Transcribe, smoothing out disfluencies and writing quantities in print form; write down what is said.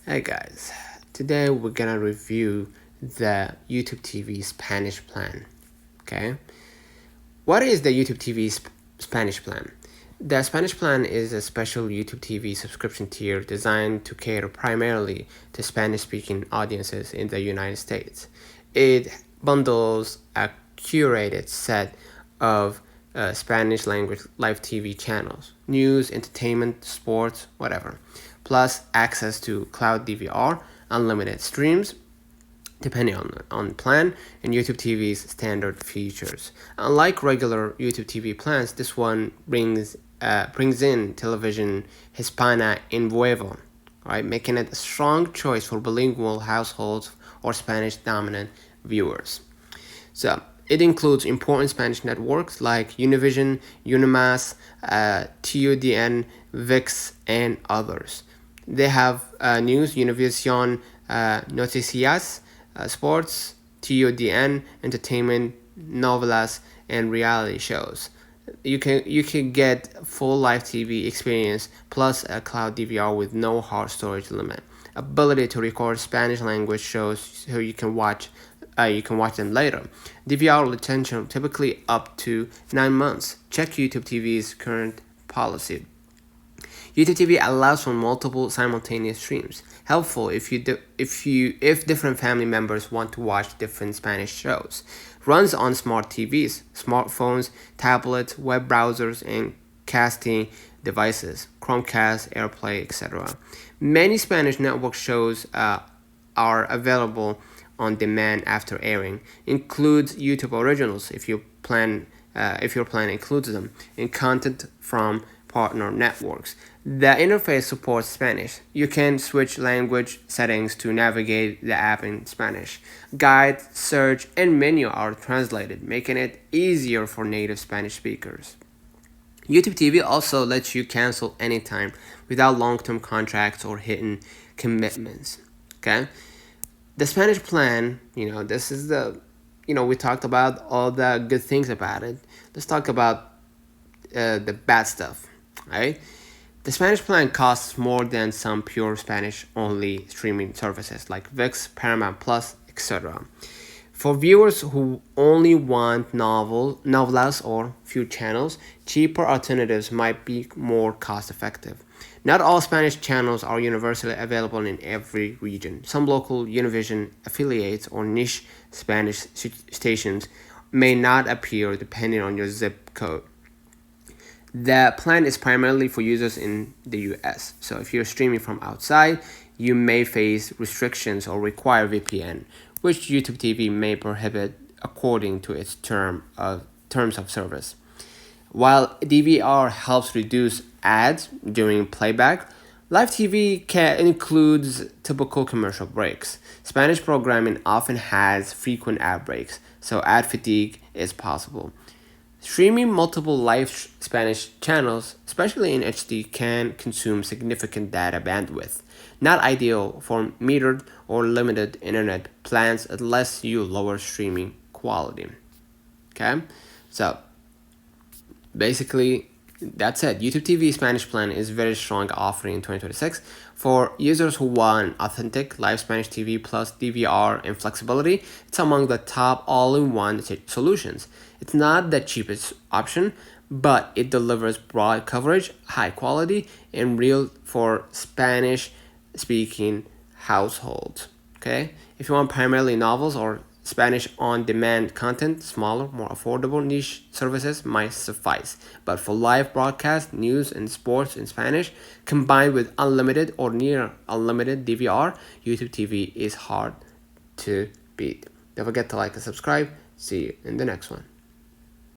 Hey guys, today we're gonna review the YouTube TV Spanish plan. Okay, what is the YouTube TV Spanish plan? The Spanish plan is a special YouTube TV subscription tier designed to cater primarily to Spanish speaking audiences in the United States. It bundles a curated set of Spanish language live TV channels, news, entertainment, sports, whatever, plus access to cloud DVR, unlimited streams, depending on the plan, and YouTube TV's standard features. Unlike regular YouTube TV plans, this one brings in television Hispana en Vuevo, right, making it a strong choice for bilingual households or Spanish dominant viewers. So it includes important Spanish networks like Univision, Unimas, TUDN, VIX, and others. They have news, Univision, Noticias, sports, TUDN, entertainment, novelas, and reality shows. You can get full live TV experience plus a cloud DVR with no hard storage limit. Ability to record Spanish language shows so you can watch them later. DVR retention typically up to 9 months. Check YouTube TV's current policy. YouTube TV allows for multiple simultaneous streams. Helpful if different family members want to watch different Spanish shows. Runs on smart TVs, smartphones, tablets, web browsers, and casting devices, Chromecast, AirPlay, etc. Many Spanish network shows are available on demand after airing. Includes YouTube originals if your plan includes them, and content from partner networks. The interface supports Spanish. You can switch language settings to navigate the app in Spanish. Guide, search, and menu are translated, making it easier for native Spanish speakers. YouTube TV also lets you cancel anytime without long-term contracts or hidden commitments. Okay? The Spanish plan, this is we talked about all the good things about it. Let's talk about the bad stuff, right? The Spanish plan costs more than some pure Spanish-only streaming services like VIX, Paramount Plus, etc. For viewers who only want novelas or few channels, cheaper alternatives might be more cost-effective. Not all Spanish channels are universally available in every region. Some local Univision affiliates or niche Spanish stations may not appear depending on your zip code. The plan is primarily for users in the US. So if you're streaming from outside, you may face restrictions or require VPN, which YouTube TV may prohibit according to its terms of service. While DVR helps reduce ads during playback, live TV includes typical commercial breaks. Spanish programming often has frequent ad breaks, so ad fatigue is possible. Streaming multiple live Spanish channels, especially in HD, can consume significant data bandwidth. Not ideal for metered or limited internet plans unless you lower streaming quality. Okay? So, basically, that's it. YouTube TV Spanish plan is very strong offering in 2026 for users who want authentic live Spanish TV plus DVR and flexibility. It's among the top all-in-one solutions. It's not the cheapest option, but it delivers broad coverage, high quality, and real for Spanish-speaking households. Okay, if you want primarily novels or Spanish on-demand content, smaller, more affordable niche services might suffice. But for live broadcast, news, and sports in Spanish, combined with unlimited or near unlimited DVR, YouTube TV is hard to beat. Don't forget to like and subscribe. See you in the next one.